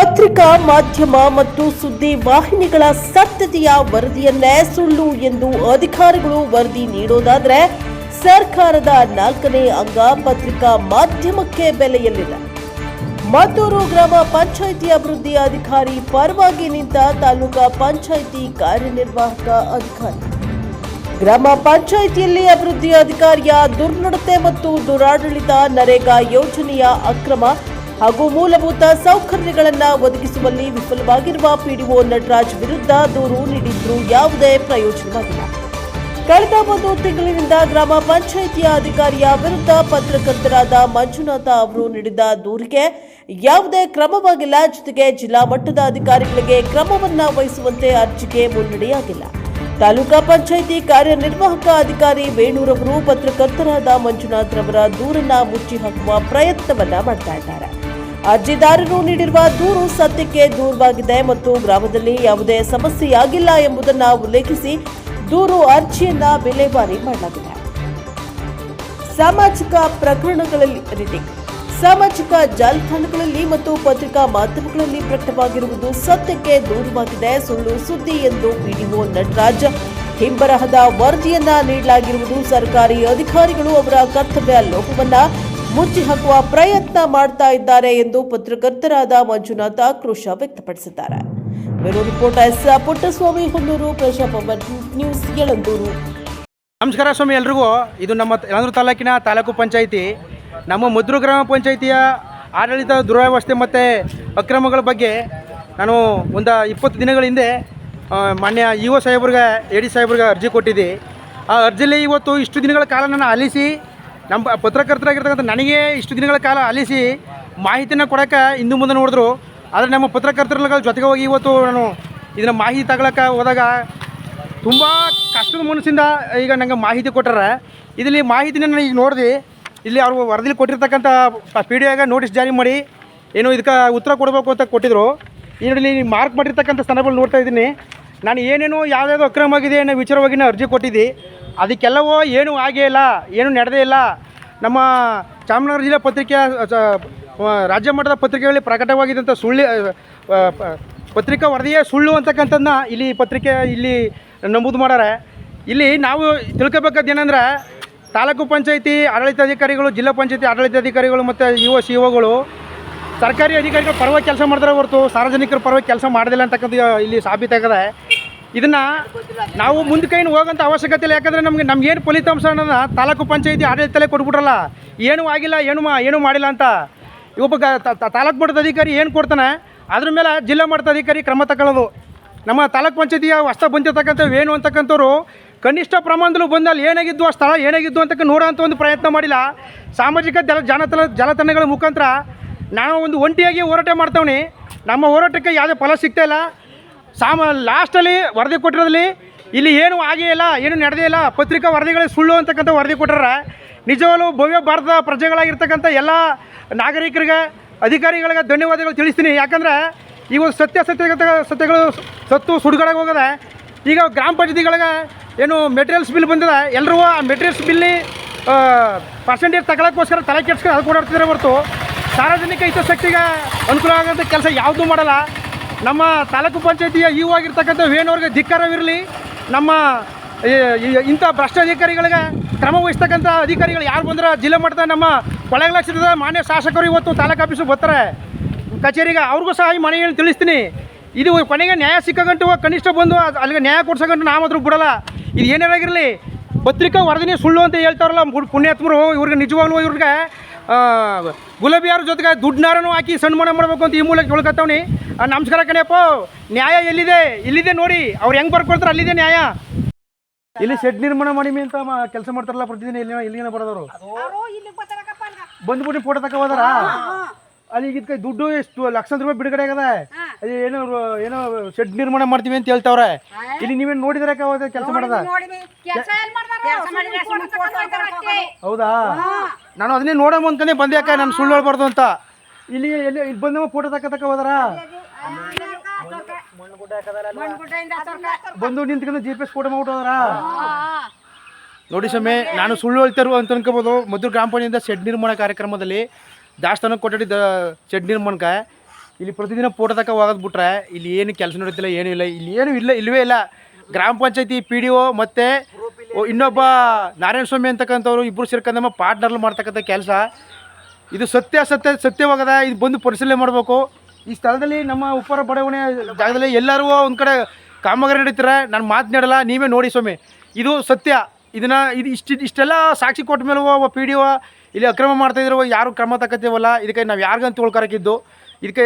ಪತ್ರಿಕಾ ಮಾಧ್ಯಮ ಮತ್ತು ಸುದ್ದಿ ವಾಹಿನಿಗಳ ಸತ್ಯತೆಯ ವರದಿಯನ್ನೇ ಸುಳ್ಳು ಎಂದು ಅಧಿಕಾರಿಗಳು ವರದಿ ನೀಡೋದಾದರೆ ಸರ್ಕಾರದ 4ನೇ ಅಂಗ ಪತ್ರಿಕಾ ಮಾಧ್ಯಮಕ್ಕೆ ಬೆಲೆಯಲ್ಲಿಲ್ಲ. ಮದ್ದೂರು ಗ್ರಾಮ ಪಂಚಾಯಿತಿ ಅಭಿವೃದ್ಧಿ ಅಧಿಕಾರಿ ಪರವಾಗಿ ನಿಂತ ತಾಲೂಕಾ ಪಂಚಾಯಿತಿ ಕಾರ್ಯನಿರ್ವಾಹಕ ಅಧಿಕಾರಿ. ಗ್ರಾಮ ಪಂಚಾಯಿತಿಯಲ್ಲಿ ಅಭಿವೃದ್ಧಿ ಅಧಿಕಾರಿಯ ದುರ್ನಡತೆ ಮತ್ತು ದುರಾಡಳಿತ, ನರೇಗಾ ಯೋಜನೆಯ ಅಕ್ರಮ ಹಾಗೂ ಮೂಲಭೂತ ಸೌಕರ್ಯಗಳನ್ನು ಒದಗಿಸುವಲ್ಲಿ ವಿಫಲವಾಗಿರುವ ಪಿಡಿಒ ನಟರಾಜ್ ವಿರುದ್ಧ ದೂರು ನೀಡಿದ್ರೂ ಯಾವುದೇ ಪ್ರಯೋಜನವಾಗಿಲ್ಲ. ಕಳೆದ 1 ತಿಂಗಳಿನಿಂದ ಗ್ರಾಮ ಪಂಚಾಯಿತಿಯ ಅಧಿಕಾರಿಯ ವಿರುದ್ಧ ಪತ್ರಕರ್ತರಾದ ಮಂಜುನಾಥ ಅವರು ನೀಡಿದ ದೂರಿಗೆ ಯಾವುದೇ ಕ್ರಮವಾಗಿಲ್ಲ. ಜೊತೆಗೆ ಜಿಲ್ಲಾ ಮಟ್ಟದ ಅಧಿಕಾರಿಗಳಿಗೆ ಕ್ರಮವನ್ನ ವಹಿಸುವಂತೆ ಅರ್ಜಿಗೆ ಮುನ್ನಡೆಯಾಗಿಲ್ಲ. ತಾಲೂಕಾ ಪಂಚಾಯಿತಿ ಕಾರ್ಯನಿರ್ವಾಹಕ ಅಧಿಕಾರಿ ವೇಣೂರವರು ಪತ್ರಕರ್ತರಾದ ಮಂಜುನಾಥ್ ರವರ ದೂರನ್ನ ಮುಚ್ಚಿ ಹಾಕುವ ಪ್ರಯತ್ನವನ್ನ ಮಾಡ್ತಾ ಇದ್ದಾರೆ. ಅರ್ಜಿದಾರರು ನೀಡಿರುವ ದೂರು ಸತ್ಯಕ್ಕೆ ದೂರವಾಗಿದೆ ಮತ್ತು ಗ್ರಾಮದಲ್ಲಿ ಯಾವುದೇ ಸಮಸ್ಯೆಯಾಗಿಲ್ಲ ಎಂಬುದನ್ನು ಉಲ್ಲೇಖಿಸಿ ದೂರು ಅರ್ಜಿಯನ್ನ ವಿಲೇವಾರಿ ಮಾಡಲಾಗಿದೆ. ಸಾಮಾಜಿಕ ಪ್ರಕರಣಗಳಲ್ಲಿ ಸಾಮಾಜಿಕ ಜಾಲತಾಣಗಳಲ್ಲಿ ಮತ್ತು ಪತ್ರಿಕಾ ಮಾಧ್ಯಮಗಳಲ್ಲಿ ಪ್ರಕಟವಾಗಿರುವುದು ಸತ್ಯಕ್ಕೆ ದೂರವಾಗಿದೆ, ಸುಳ್ಳು ಸುದ್ದಿ ಎಂದು ಪಿಡಿಒ ನಟರಾಜ್ ಹಿಂಬರಹದ ವರದಿಯನ್ನ ನೀಡಲಾಗಿರುವುದು ಸರ್ಕಾರಿ ಅಧಿಕಾರಿಗಳು ಅವರ ಕರ್ತವ್ಯ ಲೋಪವನ್ನ ಮುಚ್ಚಿ ಹಾಕುವ ಪ್ರಯತ್ನ ಮಾಡ್ತಾ ಇದ್ದಾರೆ ಎಂದು ಪತ್ರಕರ್ತರಾದ ಮಂಜುನಾಥ ಆಕ್ರೋಶ ವ್ಯಕ್ತಪಡಿಸಿದ್ದಾರೆ. Bureau report S Puttaswamy, Honnur, Prajapavan news, Yelandur. ನಮಸ್ಕಾರ ಸ್ವಾಮಿ ಎಲ್ರಿಗೂ. ಇದು ನಮ್ಮ ಯಳಂದೂರು ತಾಲೂಕಿನ ತಾಲೂಕು ಪಂಚಾಯಿತಿ. ನಮ್ಮ ಮದ್ದೂರು ಗ್ರಾಮ ಪಂಚಾಯಿತಿಯ ಆಡಳಿತ ದುರ್ವ್ಯವಸ್ಥೆ ಮತ್ತು ಅಕ್ರಮಗಳ ಬಗ್ಗೆ ನಾನು ಒಂದು 20 ದಿನಗಳ ಹಿಂದೆ ಮಾನ್ಯ ಇಒ ಸಾಹೇಬ್ರಿಗೆ ಎಡಿ ಸಾಹೇಬ್ರಿಗೆ ಅರ್ಜಿ ಕೊಟ್ಟಿದ್ದೆ. ಆ ಅರ್ಜಿಯಲ್ಲಿ ಇವತ್ತು ಇಷ್ಟು ದಿನಗಳ ಕಾಲ ನಾನು ಆಲಿಸಿ ನಮ್ಮ ಪತ್ರಕರ್ತರಾಗಿರ್ತಕ್ಕಂಥ ನನಗೆ ಇಷ್ಟು ದಿನಗಳ ಕಾಲ ಆಲಿಸಿ ಮಾಹಿತಿನ ಕೊಡೋಕ್ಕೆ ಹಿಂದೆ ಮುಂದೆ ನೋಡಿದ್ರು. ಆದರೆ ನಮ್ಮ ಪತ್ರಕರ್ತರ ಜೊತೆಗೆ ಹೋಗಿ ಇವತ್ತು ನಾನು ಇದನ್ನು ಮಾಹಿತಿ ತಗೊಳಕ್ಕೆ ಹೋದಾಗ ತುಂಬ ಕಷ್ಟದ ಮನಸ್ಸಿಂದ ಈಗ ನನಗೆ ಮಾಹಿತಿ ಕೊಟ್ಟಾರೆ. ಇದರಲ್ಲಿ ಮಾಹಿತಿನ ನಾನು ಈಗ ನೋಡಿದೆ. ಇಲ್ಲಿ ಅವರು ವರದಿಲಿ ಕೊಟ್ಟಿರ್ತಕ್ಕಂಥ PDOಗೆ ನೋಟಿಸ್ ಜಾರಿ ಮಾಡಿ ಏನು ಇದಕ್ಕೆ ಉತ್ತರ ಕೊಡಬೇಕು ಅಂತ ಕೊಟ್ಟಿದ್ರು. ಈ ನೋಡಿ ಮಾರ್ಕ್ ಮಾಡಿರ್ತಕ್ಕಂಥ ಸ್ಥಾನಗಳು ನೋಡ್ತಾ ಇದ್ದೀನಿ. ನಾನು ಏನೇನು ಯಾವುದಾದ್ರು ಅಕ್ರಮ ಆಗಿದೆ ಅನ್ನೋ ವಿಚಾರವಾಗಿ ನಾನು ಅರ್ಜಿ ಕೊಟ್ಟಿದ್ದೆ. ಅದಕ್ಕೆಲ್ಲವೂ ಏನೂ ಆಗೇ ಇಲ್ಲ, ಏನೂ ನಡೆದೇ ಇಲ್ಲ. ನಮ್ಮ ಚಾಮರಾಜನಗರ ಜಿಲ್ಲಾ ಪತ್ರಿಕೆ ರಾಜ್ಯ ಮಟ್ಟದ ಪತ್ರಿಕೆಗಳಲ್ಲಿ ಪ್ರಕಟವಾಗಿದ್ದಂಥ ಪತ್ರಿಕಾ ವರದಿಯೇ ಸುಳ್ಳು ಅಂತಕ್ಕಂಥದ್ದನ್ನ ಇಲ್ಲಿ ನಮೂದು ಮಾಡ್ಯಾರೆ. ಇಲ್ಲಿ ನಾವು ತಿಳ್ಕೊಬೇಕಾದ ಏನಂದ್ರೆ ತಾಲೂಕು ಪಂಚಾಯಿತಿ ಆಡಳಿತಾಧಿಕಾರಿಗಳು, ಜಿಲ್ಲಾ ಪಂಚಾಯಿತಿ ಆಡಳಿತಾಧಿಕಾರಿಗಳು ಮತ್ತು COಗಳು ಸರ್ಕಾರಿ ಅಧಿಕಾರಿಗಳ ಪರವಾಗಿ ಕೆಲಸ ಮಾಡ್ತಾರೆ ಹೊರತು ಸಾರ್ವಜನಿಕರ ಪರವಾಗಿ ಕೆಲಸ ಮಾಡೋದಿಲ್ಲ ಅಂತಕ್ಕಂಥ ಇಲ್ಲಿ ಸಾಬೀತಾಗಿದೆ. ಇದನ್ನು ನಾವು ಮುಂದಕ್ಕೇನು ಹೋಗೋಂಥ ಅವಶ್ಯಕತೆ ಇಲ್ಲ. ಯಾಕಂದರೆ ನಮಗೇನು ಫಲಿತಾಂಶ ಅನ್ನೋದನ್ನ ತಾಲೂಕು ಪಂಚಾಯಿತಿ ಆಡಳಿತದಲ್ಲೇ ಕೊಟ್ಬಿಟ್ರಲ್ಲ. ಏನೂ ಆಗಿಲ್ಲ, ಏನೂ ಮಾಡಿಲ್ಲ ಅಂತ ಒಬ್ಬ ತಾಲೂಕು ಮಟ್ಟದ ಅಧಿಕಾರಿ ಏನು ಕೊಡ್ತಾನೆ ಅದ್ರ ಮೇಲೆ ಜಿಲ್ಲಾ ಮಟ್ಟದ ಅಧಿಕಾರಿ ಕ್ರಮ ತಗೊಳ್ಳೋದು. ನಮ್ಮ ತಾಲೂಕು ಪಂಚಾಯಿತಿಯ ಹೊಸ ಬಂದಿರ್ತಕ್ಕಂಥ ವೇಣು ಅಂತಕ್ಕಂಥವ್ರು ಕನಿಷ್ಠ ಪ್ರಮಾಣದಲ್ಲೂ ಬಂದು ಅಲ್ಲಿ ಏನಾಗಿದ್ದು ಆ ಸ್ಥಳ ಏನಾಗಿದ್ದು ಅಂತಕ್ಕ ನೋಡೋಂಥ ಒಂದು ಪ್ರಯತ್ನ ಮಾಡಿಲ್ಲ. ಸಾಮಾಜಿಕ ಜಾಲತಾಣಗಳ ಮುಖಾಂತರ ನಾವು ಒಂದು ಒಂಟಿಯಾಗಿ ಹೋರಾಟ ಮಾಡ್ತಾವ್ನಿ. ನಮ್ಮ ಹೋರಾಟಕ್ಕೆ ಯಾವುದೇ ಫಲ ಸಿಗ್ತಾ ಇಲ್ಲ. ಲಾಸ್ಟಲ್ಲಿ ವರದಿ ಕೊಟ್ಟಿರೋದ್ರಲ್ಲಿ ಇಲ್ಲಿ ಏನೂ ಆಗೇ ಇಲ್ಲ, ಏನೂ ನಡೆದೇ ಇಲ್ಲ, ಪತ್ರಿಕಾ ವರದಿಗಳೇ ಸುಳ್ಳು ಅಂತಕ್ಕಂಥ ವರದಿ ಕೊಟ್ಟರೆ ನಿಜವಾಗ್ಲೂ ಭವ್ಯ ಭಾರತದ ಪ್ರಜೆಗಳಾಗಿರ್ತಕ್ಕಂಥ ಎಲ್ಲ ನಾಗರಿಕರಿಗೆ, ಅಧಿಕಾರಿಗಳಿಗೆ ಧನ್ಯವಾದಗಳು ತಿಳಿಸ್ತೀನಿ. ಯಾಕಂದರೆ ಈಗ ಸತ್ಯಗಳು ಸತ್ತು ಸುಡುಗಡೆಗೆ ಹೋಗದೆ. ಈಗ ಗ್ರಾಮ ಪಂಚಾಯತಿಗಳಿಗೆ ಏನು ಮೆಟೀರಿಯಲ್ಸ್ ಬಿಲ್ ಬಂದಿದೆ, ಎಲ್ಲರೂ ಆ ಮೆಟೀರಿಯಲ್ಸ್ ಬಿಲ್ಲಿ ಪರ್ಸೆಂಟೇಜ್ ತಗೊಳ್ಳೋಕ್ಕೋಸ್ಕರ ತಲೆ ಕೆಡ್ಸ್ಕೊಂಡು ಅದು ಕೊಡಾಡ್ತಿದ್ದಾರೆ ಹೊರತು ಸಾರ್ವಜನಿಕ ಹಿತಾಸಕ್ತಿಗೆ ಅನುಕೂಲ ಆಗೋಂಥ ಕೆಲಸ ಯಾವುದೂ ಮಾಡಲ್ಲ. ನಮ್ಮ ತಾಲೂಕು ಪಂಚಾಯಿತಿಯ ಇಒ ಆಗಿರ್ತಕ್ಕಂಥ ವೇಣುವ್ರಿಗೆ ಧಿಕ್ಕಾರವಿರಲಿ. ನಮ್ಮ ಇಂಥ ಭ್ರಷ್ಟ ಅಧಿಕಾರಿಗಳಿಗೆ ಕ್ರಮ ವಹಿಸ್ತಕ್ಕಂಥ ಅಧಿಕಾರಿಗಳು ಯಾರು ಬಂದ್ರೆ ಜಿಲ್ಲಾ ಮಟ್ಟದ ನಮ್ಮ ಕೊಳೆಗಳ ಮಾನ್ಯ ಶಾಸಕರು ಇವತ್ತು ತಾಲೂಕು ಆಫೀಸಿಗೆ ಬರ್ತಾರೆ ಕಚೇರಿಗೆ. ಅವ್ರಿಗೂ ಸಹ ಈ ಮನೆಯನ್ನು ತಿಳಿಸ್ತೀನಿ. ಇದು ಕೊನೆಗೆ ನ್ಯಾಯ ಸಿಕ್ಕಗಂಟು ಕನಿಷ್ಠ ಬಂದು ಅಲ್ಲಿಗೆ ನ್ಯಾಯ ಕೊಡ್ಸೋಗಂಟು ನಾವಾದ್ರೂ ಬಿಡಲ್ಲ. ಇದು ಏನಾಗಿರಲಿ, ಪತ್ರಿಕಾ ವರದಿನೇ ಸುಳ್ಳು ಅಂತ ಹೇಳ್ತಾರಲ್ಲ ಪುಣ್ಯಾತ್ಮರು, ಇವ್ರಿಗೆ ನಿಜವಾಗ್ಲೂ ಇವ್ರಿಗೆ ಗುಲಾಬಿಯಾರ ಜೊತೆಗೆ ದುಡ್ಡನ್ನಾರನೂ ಹಾಕಿ ಸನ್ಮಾನ ಮಾಡಬೇಕು ಅಂತ ಈ ಮೂಲಕ ತಿಳ್ಕೊತಾವ್ನಿ. ನಮಸ್ಕಾರ ಕಣಪ್ಪ. ನ್ಯಾಯ ಇಲ್ಲಿದೆ ನೋಡಿ. ಅವ್ರು ಹೆಂಗೆ ಬರ್ಕೊಳ್ತಾರೆ ಅಲ್ಲಿದೆ ನ್ಯಾಯ. ಇಲ್ಲಿ ಶೆಡ್ ನಿರ್ಮಾಣ ಮಾಡಿ ಅಂತ ಕೆಲಸ ಮಾಡ್ತಾರಲ್ಲ ಪ್ರತಿದಿನ. ಇಲ್ಲಿಗೆ ಬರೋದವರು ಬಂದ್ಬಿಟ್ಟು ಫೋಟೋ ತಕ ಹೋದಾರ. ಅಲ್ಲಿ ಇದಕ್ಕೆ ದುಡ್ಡು ಎಷ್ಟು ಲಕ್ಷಾಂತರ ರೂಪಾಯಿ ಬಿಡುಗಡೆ ಆಗದೆ. ಅಲ್ಲಿ ಏನೋ ಶೆಡ್ ನಿರ್ಮಾಣ ಮಾಡ್ತೀವಿ ಅಂತ ಹೇಳ್ತಾವ್ರೆ. ಇಲ್ಲಿ ನೀವೇನು ನೋಡಿದ್ರೆ ಕೆಲಸ ಮಾಡೋದ? ಹೌದಾ? ನಾನು ಅದನ್ನೇ ನೋಡೋ ಅಂತಾನೆ ಬಂದೆ. ಯಾಕೆ ನಾನು ಸುಳ್ಳು ಹೇಳ್ಬಾರ್ದು ಅಂತ. ಇಲ್ಲಿ ಬಂದ ಫೋಟೋ ತಕ ಹೋದಾರ. ಬಂದು ನಿಂತ್ಕೊಂಡು GPS ಫೋಟೋ ಮಾಡ್ಬಿಟ್ಟೋದಾರ. ನೋಡಿ ಸ್ವಾಮಿ, ನಾನು ಸುಳ್ಳು ಹೇಳ್ತಾರು ಅಂತ ಅನ್ಕೋಬೋದು. ಮದ್ದೂರು ಗ್ರಾಮ ಪಂಚಾಯತಿಯಿಂದ ಶೆಡ್ ನಿರ್ಮಾಣ ಕಾರ್ಯಕ್ರಮದಲ್ಲಿ ದಾಸ್ತಾನು ಕೊಠಡಿ ಶೆಡ್ ನಿರ್ಮಾಣಕ್ಕೆ ಇಲ್ಲಿ ಪ್ರತಿದಿನ ಫೋಟೋ ತಕ ಹೋಗೋದ್ಬಿಟ್ರೆ ಇಲ್ಲಿ ಏನು ಕೆಲಸ ನಡೀತಿಲ್ಲ, ಏನೂ ಇಲ್ಲ, ಇಲ್ಲಿ ಏನೂ ಇಲ್ಲವೇ ಇಲ್ಲ. ಗ್ರಾಮ ಪಂಚಾಯತಿ PDO ಮತ್ತು ಇನ್ನೊಬ್ಬ ನಾರಾಯಣ ಸ್ವಾಮಿ ಅಂತಕ್ಕಂಥವ್ರು ಇಬ್ಬರು ಸೇರ್ಕೊಂಡಮ್ಮ ಪಾರ್ಟ್ನರ್ಲು ಮಾಡ್ತಕ್ಕಂಥ ಕೆಲಸ ಇದು ಸತ್ಯವಾಗದ. ಇದು ಬಂದು ಪರಿಶೀಲನೆ ಮಾಡಬೇಕು. ಈ ಸ್ಥಳದಲ್ಲಿ ನಮ್ಮ ಉಪ್ಪರ ಬಡಾವಣೆ ಜಾಗದಲ್ಲಿ ಎಲ್ಲರೂ ಒಂದು ಕಡೆ ಕಾಮಗಾರಿ ನಡೀತಾರೆ. ನಾನು ಮಾತನಾಡಲ್ಲ, ನೀವೇ ನೋಡಿ ಸ್ವಾಮಿ, ಇದು ಸತ್ಯ. ಇದು ಇಷ್ಟೆಲ್ಲ ಸಾಕ್ಷಿ ಕೊಟ್ಟ ಮೇಲೆ PDO ಇಲ್ಲಿ ಅಕ್ರಮ ಮಾಡ್ತಾಯಿದ್ರು, ಯಾರು ಕ್ರಮ ತಗೋತೀವಲ್ಲ, ಇದಕ್ಕೆ ನಾವು ಯಾರಿಗಂತ ತಿಳ್ಕೊರಕ್ಕಿದ್ದು. ಇದಕ್ಕೆ